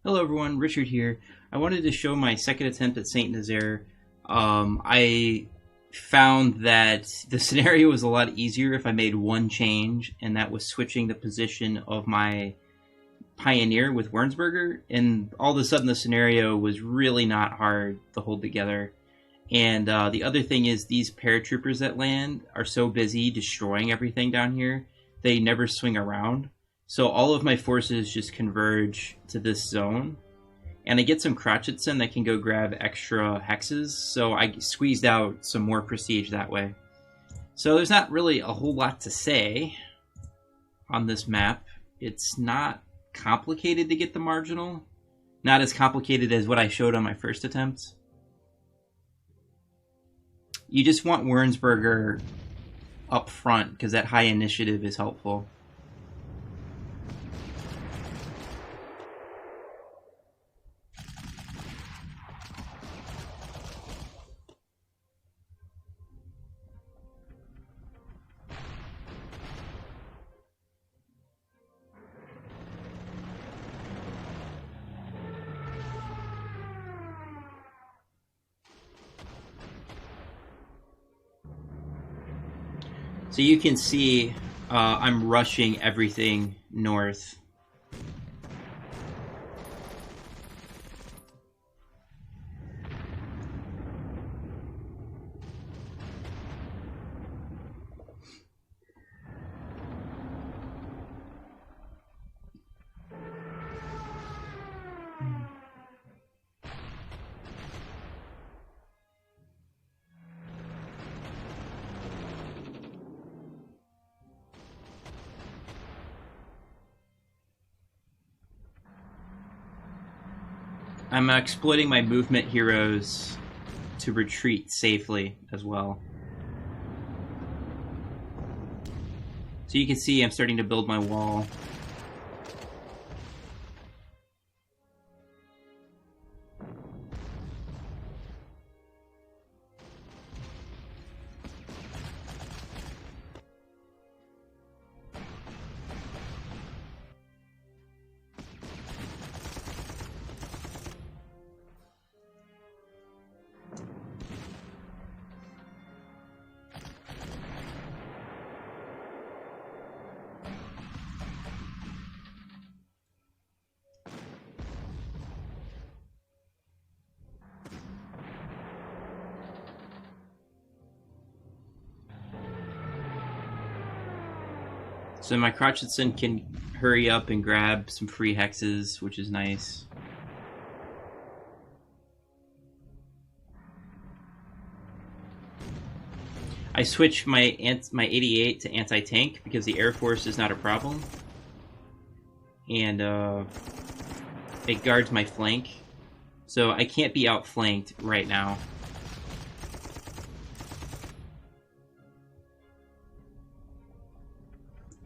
Hello everyone, Richard here. I wanted to show my second attempt at Saint Nazaire. I found that the scenario was a lot easier if I made one change, and that was switching the position of my Pioneer with Wernsberger, and all of a sudden the scenario was really not hard to hold together. And the other thing is these paratroopers that land are so busy destroying everything down here, they never swing around. So all of my forces just converge to this zone. And I get some Crotchetson that can go grab extra hexes, so I squeezed out some more prestige that way. So there's not really a whole lot to say on this map. It's not complicated to get the marginal. Not as complicated as what I showed on my first attempt. You just want Wernsberger up front, because that high initiative is helpful. So you can see I'm rushing everything north. I'm exploiting my movement heroes to retreat safely as well. So you can see I'm starting to build my wall. So my Crotchetson can hurry up and grab some free hexes, which is nice. I switched my 88 to anti-tank because the Air Force is not a problem. And it guards my flank. So I can't be outflanked right now.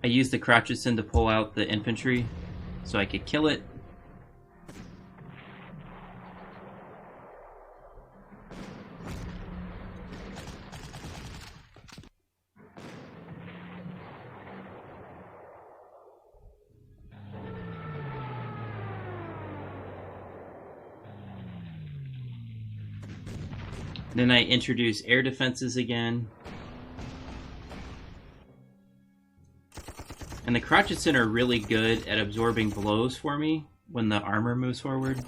I used the Crotchetson to pull out the infantry so I could kill it. Then I introduce air defenses again. And the Crotchetson are really good at absorbing blows for me when the armor moves forward.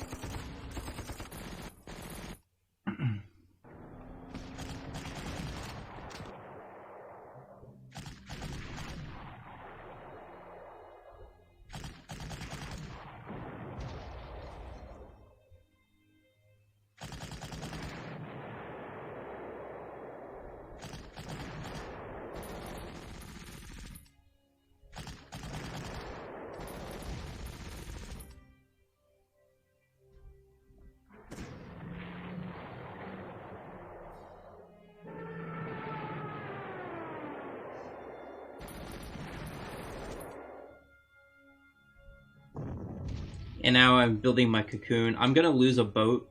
And now I'm building my cocoon. I'm gonna lose a boat,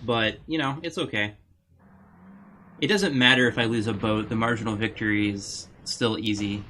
but, you know, it's okay. It doesn't matter if I lose a boat, the marginal victory is still easy.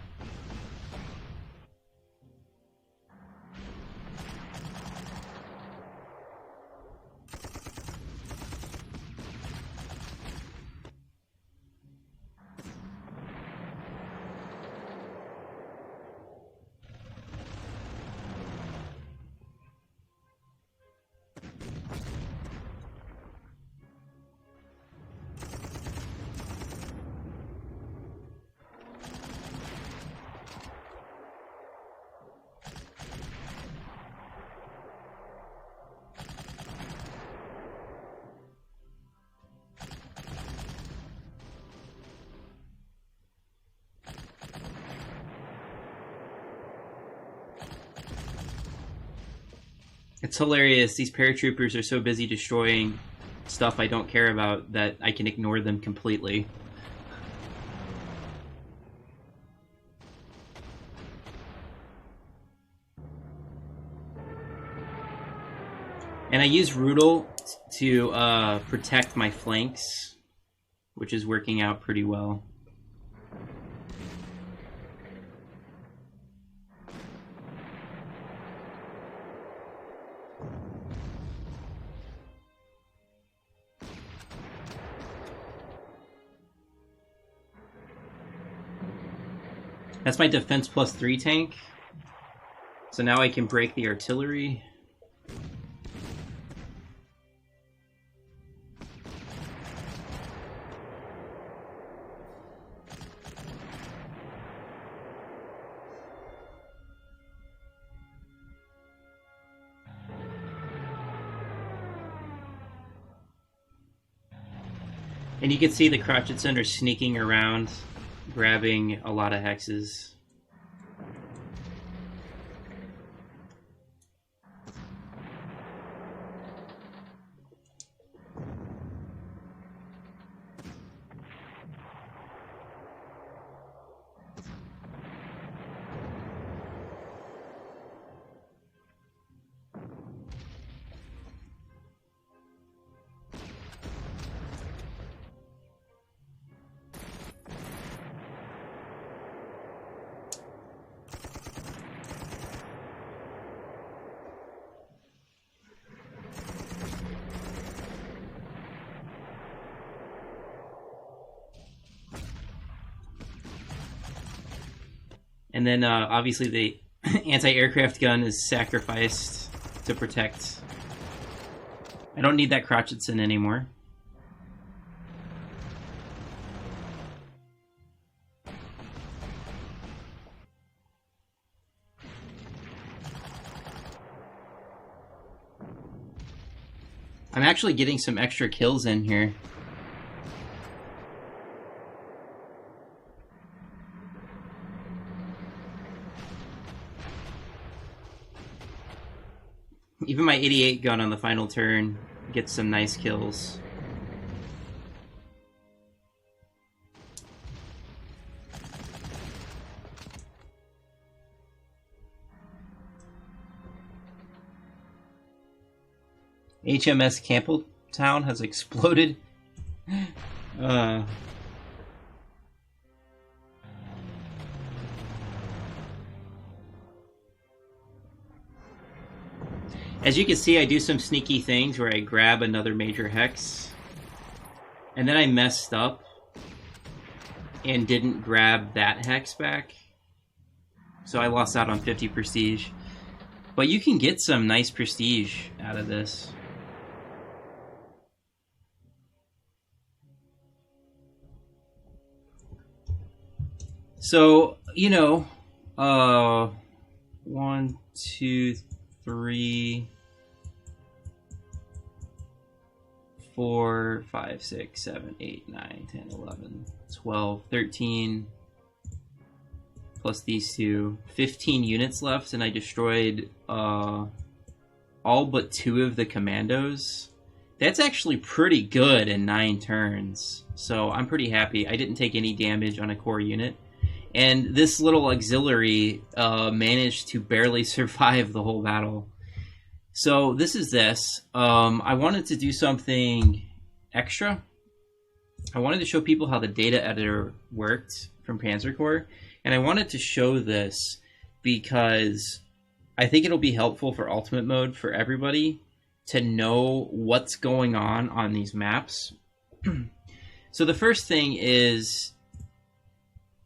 It's hilarious. These paratroopers are so busy destroying stuff I don't care about that I can ignore them completely. And I use Rudel to protect my flanks, which is working out pretty well. That's my defense +3 tank. So now I can break the artillery. And you can see the Crotchetson are sneaking around, grabbing a lot of hexes. And then obviously the anti-aircraft gun is sacrificed to protect. I don't need that Crotchetson anymore. I'm actually getting some extra kills in here. Even my 88 gun on the final turn gets some nice kills. HMS Campbelltown has exploded. As you can see, I do some sneaky things where I grab another major hex, and then I messed up and didn't grab that hex back, so I lost out on 50 prestige. But you can get some nice prestige out of this. So, you know, 1, 2, 3, 4, 5, 6, 7, 8, 9, 10, 11, 12, 13, plus these two, 15 units left, and I destroyed all but 2 of the commandos. That's actually pretty good in 9 turns, so I'm pretty happy. I didn't take any damage on a core unit, and this little auxiliary managed to barely survive the whole battle. So this is this. I wanted to do something extra. I wanted to show people how the data editor worked from Panzer Corps, and I wanted to show this because I think it'll be helpful for Ultimate Mode for everybody to know what's going on these maps. So the first thing is,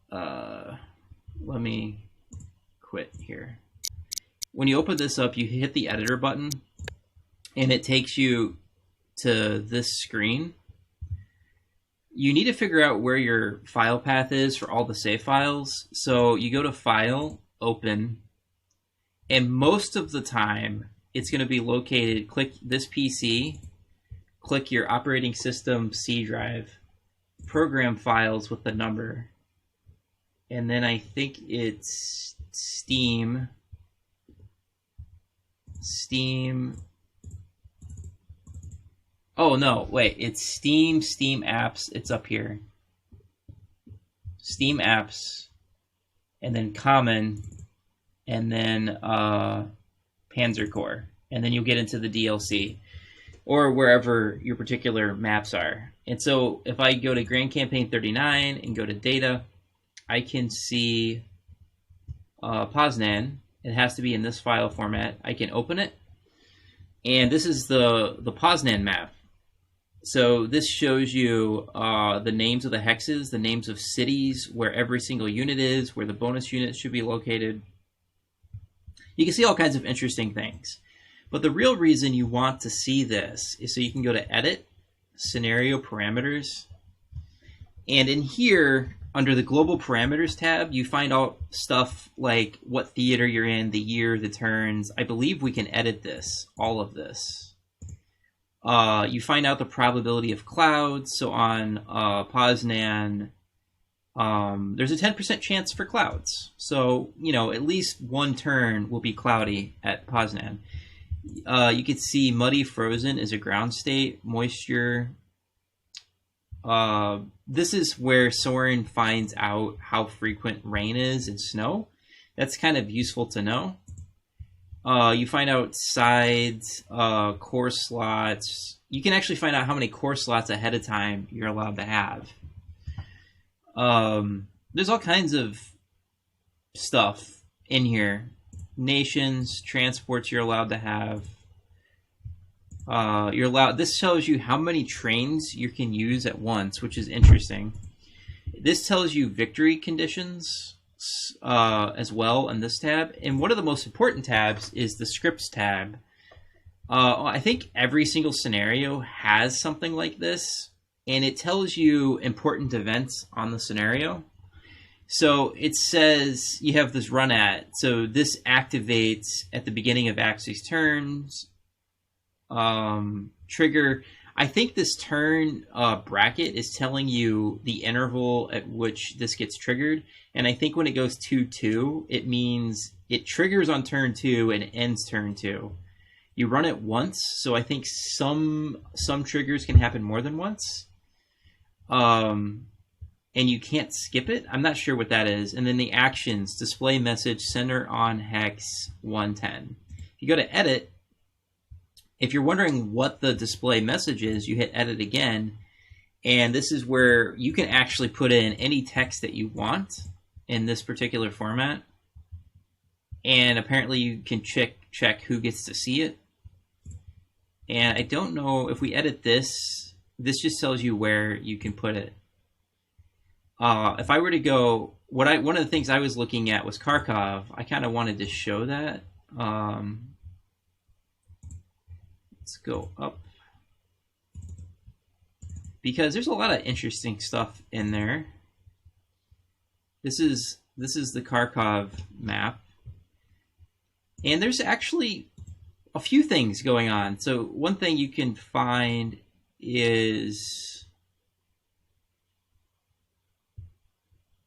let me quit here. When you open this up, you hit the editor button, and it takes you to this screen. You need to figure out where your file path is for all the save files. So you go to File, Open, and most of the time, it's going to be located, click this PC, click your operating system C drive, program files with the number, and then I think it's Steam. Steam. Oh no, wait, it's Steam Apps. It's up here. Steam Apps, and then Common, and then Panzer Corps, and then you'll get into the DLC or wherever your particular maps are. And so if I go to Grand Campaign 39 and go to data, I can see Poznan. It has to be in this file format. I can open it, and this is the Poznan map. So this shows you the names of the hexes, the names of cities, where every single unit is, where the bonus units should be located. You can see all kinds of interesting things. But the real reason you want to see this is so you can go to Edit, Scenario Parameters, and in here, under the Global Parameters tab, you find out stuff like what theater you're in, the year, the turns. I believe we can edit this, all of this. You find out the probability of clouds. So on Poznan, there's a 10% chance for clouds. So, you know, at least one turn will be cloudy at Poznan. You can see muddy frozen is a ground state, moisture. This is where Soren finds out how frequent rain is and snow. That's kind of useful to know. You find out sides, core slots. You can actually find out how many core slots ahead of time you're allowed to have. There's all kinds of stuff in here. Nations, transports you're allowed to have. This shows you how many trains you can use at once, which is interesting. This tells you victory conditions as well in this tab. And one of the most important tabs is the scripts tab. I think every single scenario has something like this, and it tells you important events on the scenario. So it says you have this run at, so this activates at the beginning of Axie's turns. Trigger, I think this turn bracket is telling you the interval at which this gets triggered, and I think when it goes 2-2, it means it triggers on turn 2 and ends turn 2. You run it once, so I think some triggers can happen more than once. And you can't skip it. I'm not sure what that is. And then the actions, display message, center on hex 110. If you go to edit, if you're wondering what the display message is, you hit edit again. And this is where you can actually put in any text that you want in this particular format. And apparently you can check who gets to see it. And I don't know if we edit this, this just tells you where you can put it. If I were to go, one of the things I was looking at was Kharkov. I kind of wanted to show that. Let's go up, because there's a lot of interesting stuff in there. This is the Kharkov map, and there's actually a few things going on. So one thing you can find is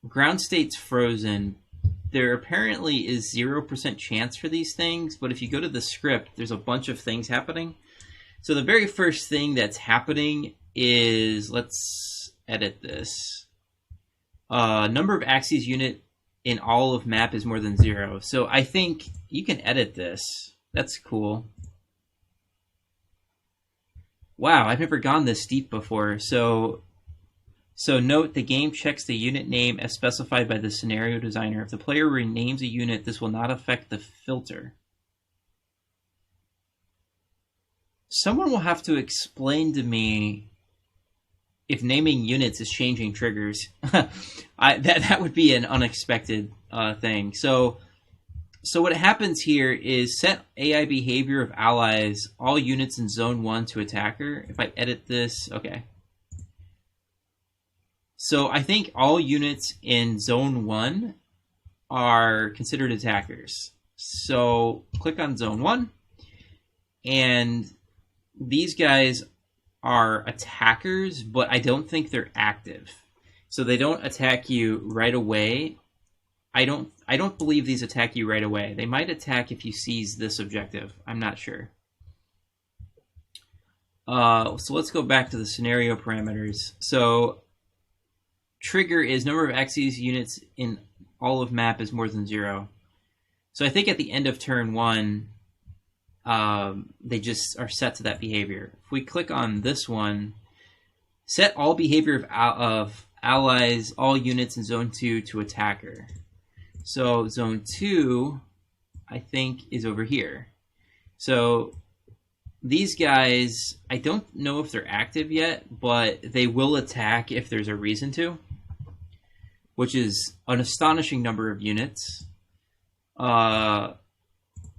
ground state's frozen. There apparently is 0% chance for these things, but if you go to the script, there's a bunch of things happening. So the very first thing that's happening is, let's edit this. Number of axes unit in all of map is more than 0. So I think you can edit this. That's cool. Wow, I've never gone this deep before. So note, the game checks the unit name as specified by the scenario designer. If the player renames a unit, this will not affect the filter. Someone will have to explain to me if naming units is changing triggers. That would be an unexpected thing. So what happens here is set AI behavior of allies, all units in zone 1 to attacker. If I edit this, okay. So I think all units in zone 1 are considered attackers. So click on zone 1, and these guys are attackers, but I don't think they're active. So they don't attack you right away. I I don't believe these attack you right away. They might attack if you seize this objective. I'm not sure. So let's go back to the scenario parameters. So trigger is number of axes units in all of map is more than 0. So I think at the end of turn 1, they just are set to that behavior. If we click on this one, set all behavior of allies, all units in zone 2 to attacker. So zone 2, I think, is over here. So these guys, I don't know if they're active yet, but they will attack if there's a reason to, which is an astonishing number of units. And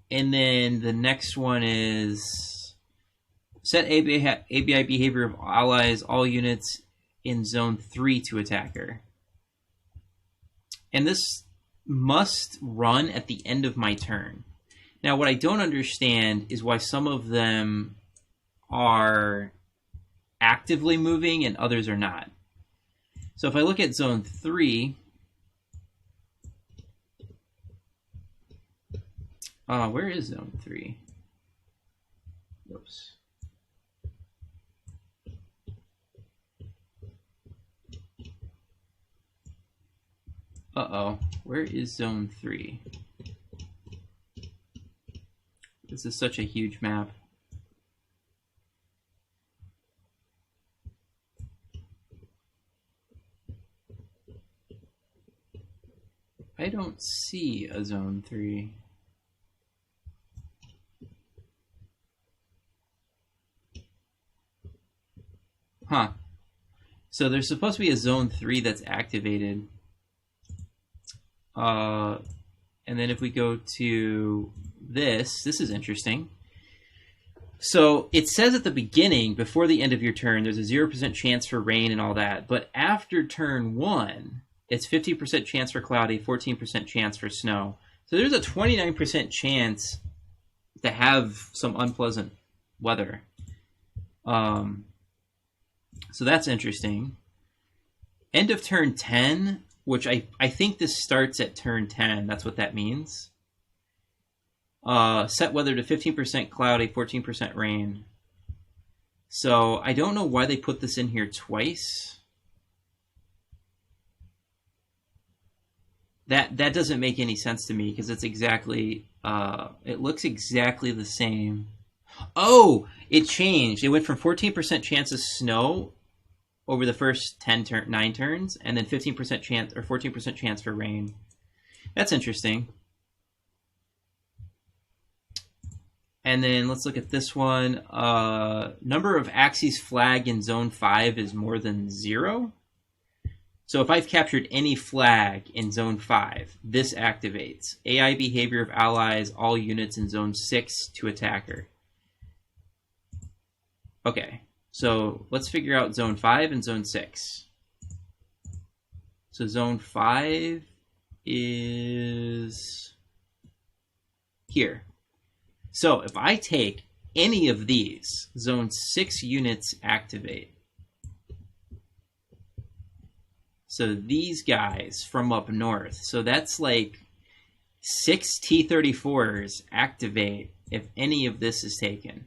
then the next one is set ABI behavior of allies, all units in zone 3 to attacker. And this must run at the end of my turn. Now, what I don't understand is why some of them are actively moving and others are not. So if I look at zone 3, where is zone 3? Whoops. Uh-oh, where is zone 3? This is such a huge map. I don't see a zone 3. Huh. So there's supposed to be a zone 3 that's activated. And then if we go to this is interesting. So it says at the beginning, before the end of your turn, there's a 0% chance for rain and all that. But after turn 1, it's 50% chance for cloudy, 14% chance for snow. So there's a 29% chance to have some unpleasant weather. So that's interesting. End of turn 10, which I think this starts at turn 10. That's what that means. Set weather to 15% cloudy, 14% rain. So I don't know why they put this in here twice. That doesn't make any sense to me because it's exactly, it looks exactly the same. Oh, it changed. It went from 14% chance of snow over the first 9 turns, and then 15% chance or 14% chance for rain. That's interesting. And then let's look at this one. Number of axes flag in zone 5 is more than 0. So if I've captured any flag in zone 5, this activates. AI behavior of allies, all units in zone 6 to attacker. Okay, so let's figure out zone 5 and zone 6. So zone 5 is here. So if I take any of these, zone 6 units activate. So these guys from up north. So that's like 6 T-34s activate if any of this is taken.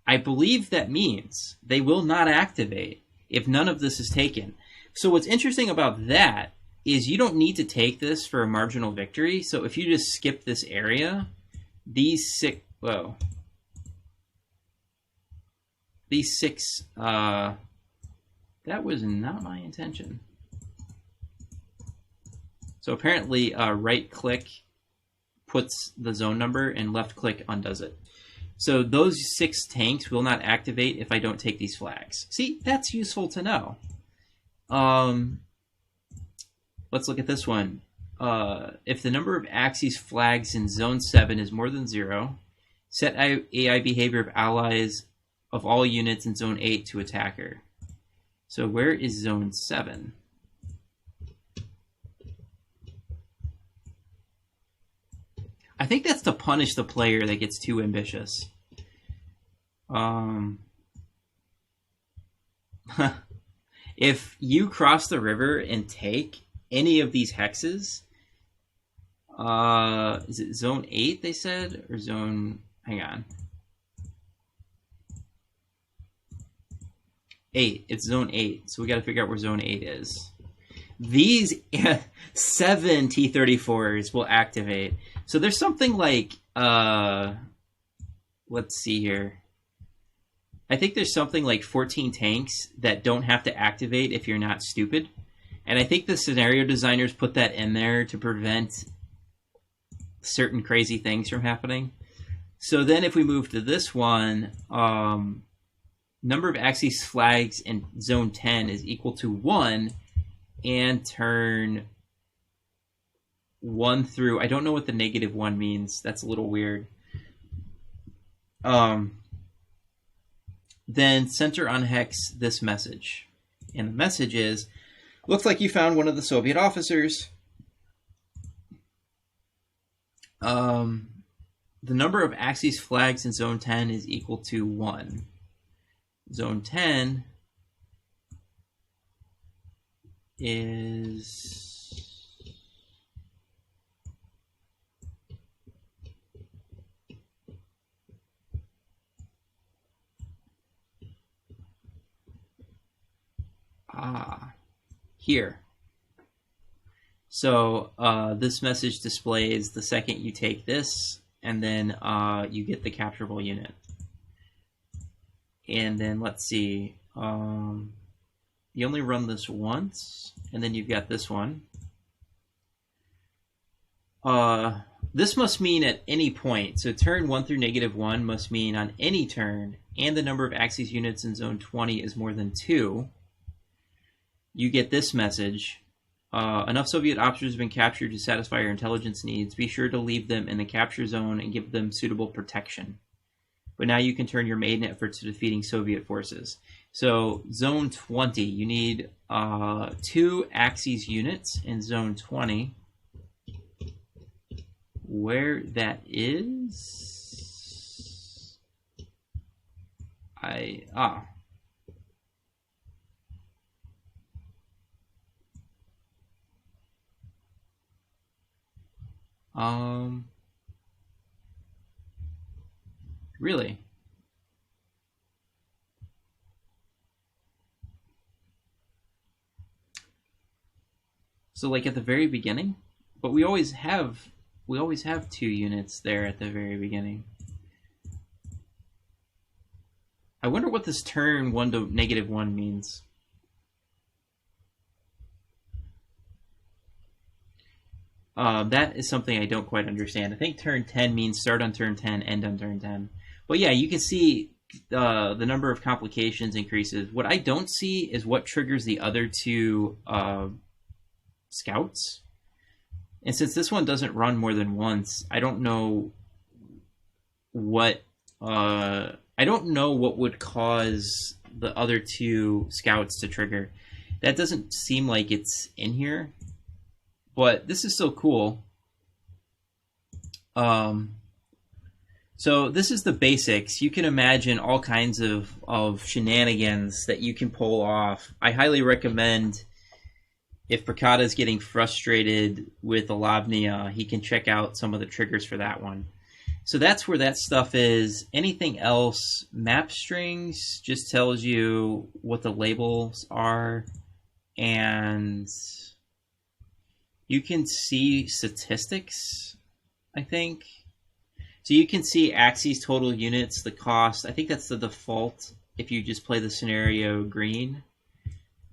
I believe that means they will not activate if none of this is taken. So what's interesting about that is you don't need to take this for a marginal victory. So if you just skip this area, these 6, whoa. These 6, that was not my intention. So apparently right click puts the zone number and left click undoes it. So those 6 tanks will not activate if I don't take these flags. See, that's useful to know. Let's look at this one. If the number of axes flags in zone 7 is more than 0, set AI behavior of allies of all units in zone 8 to attacker. So where is zone 7? I think that's to punish the player that gets too ambitious. If you cross the river and take any of these hexes, Is it zone 8 they said, or zone, hang on. 8. It's zone 8. So we got to figure out where zone 8 is. These 7 T-34s will activate. So there's something like, let's see here. I think there's something like 14 tanks that don't have to activate if you're not stupid. And I think the scenario designers put that in there to prevent certain crazy things from happening. So then if we move to this one, number of Axis flags in zone 10 is equal to 1, and turn 1 through, I don't know what the -1 means. That's a little weird. Then center on hex this message. And the message is, looks like you found one of the Soviet officers. The number of Axis flags in zone 10 is equal to 1. Zone 10 is here. So this message displays the second you take this, and then you get the capturable unit. And then let's see, you only run this once, and then you've got this one. This must mean at any point. So turn 1 through -1 must mean on any turn, and the number of Axis units in zone 20 is more than 2. You get this message. Enough Soviet officers have been captured to satisfy your intelligence needs. Be sure to leave them in the capture zone and give them suitable protection. But now you can turn your maiden effort to defeating Soviet forces. So zone 20, you need 2 Axis units in zone 20. Where that is, really? So like at the very beginning? But we always have 2 units there at the very beginning. I wonder what this turn 1 to -1 means. That is something I don't quite understand. I think turn 10 means start on turn 10, end on turn 10. But yeah, you can see the number of complications increases. What I don't see is what triggers the other 2 scouts. And since this one doesn't run more than once, I don't know what would cause the other 2 scouts to trigger. That doesn't seem like it's in here. But this is so cool. So this is the basics. You can imagine all kinds of shenanigans that you can pull off. I highly recommend, if Prakata is getting frustrated with Alavnia, he can check out some of the triggers for that one. So that's where that stuff is. Anything else? Map strings just tells you what the labels are, and you can see statistics, I think. So you can see Axis total units, the cost. I think that's the default if you just play the scenario green.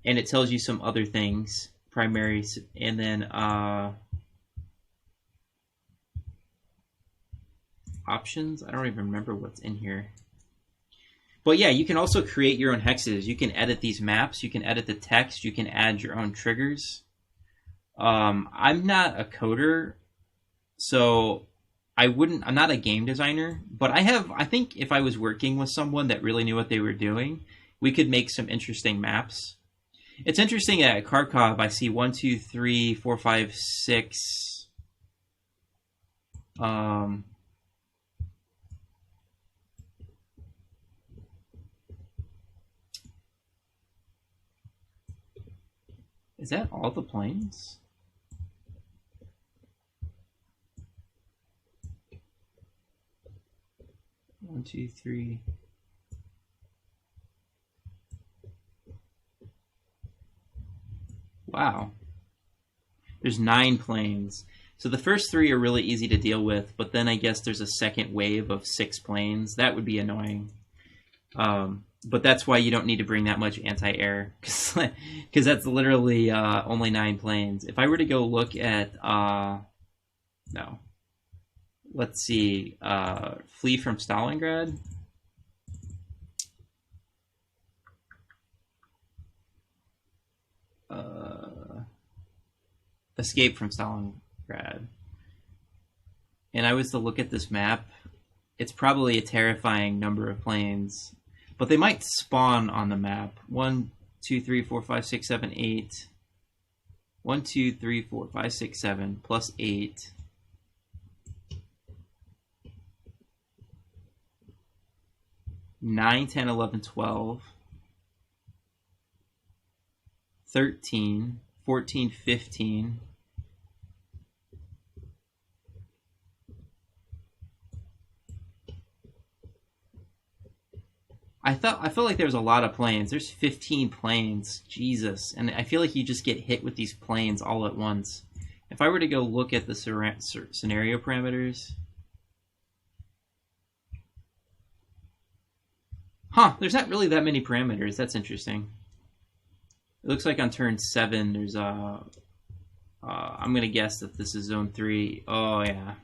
And it tells you some other things, primaries, and then options. I don't even remember what's in here. But yeah, you can also create your own hexes. You can edit these maps. You can edit the text. You can add your own triggers. I'm not a coder, so I'm not a game designer, but I think if I was working with someone that really knew what they were doing, we could make some interesting maps. It's interesting at Kharkov, I see 1, 2, 3, 4, 5, 6. Is that all the planes? 1, 2, 3. Wow. There's 9 planes. So the first 3 are really easy to deal with, but then I guess there's a second wave of 6 planes. That would be annoying. But that's why you don't need to bring that much anti-air, because that's literally only 9 planes. If I were to go look at, no. Let's see, flee from Stalingrad. Escape from Stalingrad. And I was to look at this map, it's probably a terrifying number of planes, but they might spawn on the map. 1, 2, 3, 4, 5, 6, 7, 8. 1, 2, 3, 4, 5, 6, 7 plus 8. 9, 10, 11, 12. 13, 14, 15. I felt like there was a lot of planes. There's 15 planes. Jesus. And I feel like you just get hit with these planes all at once. If I were to go look at the scenario parameters. Huh, there's not really that many parameters. That's interesting. It looks like on turn 7 there's I'm going to guess that this is zone 3. Oh yeah.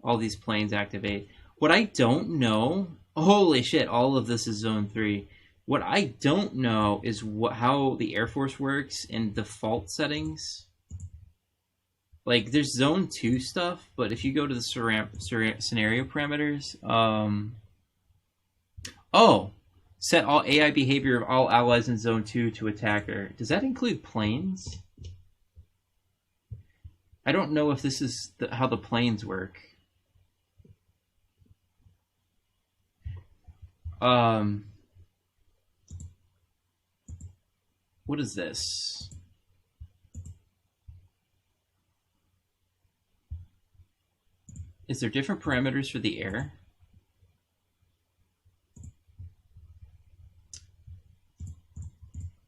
All these planes activate. What I don't know, holy shit, all of this is zone 3. What I don't know is how the Air Force works in default settings. Like there's zone 2 stuff, but if you go to the scenario parameters, oh, set all AI behavior of all allies in zone 2 to attacker. Does that include planes? I don't know if this is how the planes work. What is this? Is there different parameters for the air?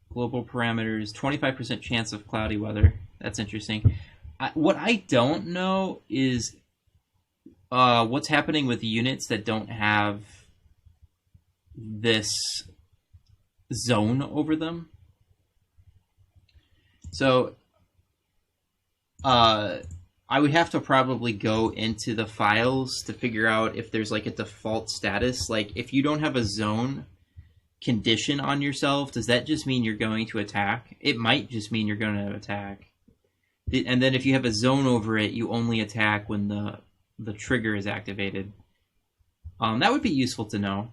Global parameters, 25% chance of cloudy weather. That's interesting. What I don't know is what's happening with units that don't have this zone over them. So I would have to probably go into the files to figure out if there's like a default status. Like if you don't have a zone condition on yourself, does that just mean you're going to attack? It might just mean you're going to attack. And then if you have a zone over it, you only attack when the trigger is activated. That would be useful to know.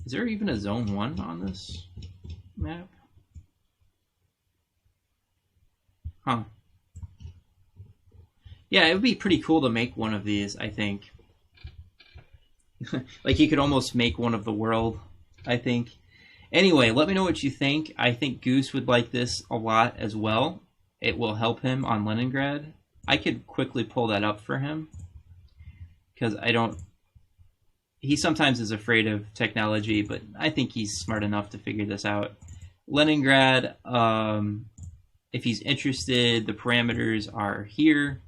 Is there even a zone 1 on this map? Huh. Yeah, it would be pretty cool to make one of these, I think. Like you could almost make one of the world, I think. Anyway, let me know what you think. I think Goose would like this a lot as well. It will help him on Leningrad. I could quickly pull that up for him. Because he sometimes is afraid of technology, but I think he's smart enough to figure this out. Leningrad, if he's interested, the parameters are here.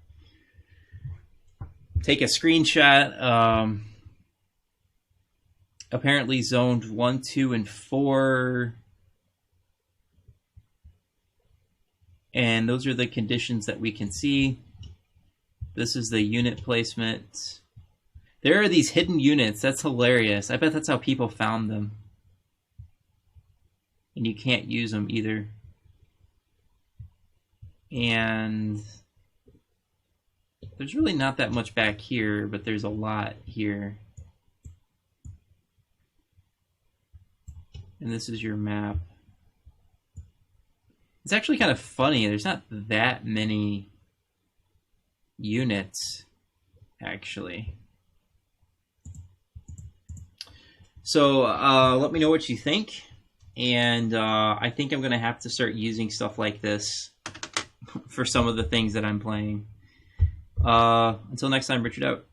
Take a screenshot. Apparently zoned 1, 2, and 4. And those are the conditions that we can see. This is the unit placement. There are these hidden units. That's hilarious. I bet that's how people found them. And you can't use them either. And there's really not that much back here, but there's a lot here. And this is your map. It's actually kind of funny. There's not that many units, actually. So let me know what you think. And I think I'm going to have to start using stuff like this for some of the things that I'm playing. Until next time, Richard out.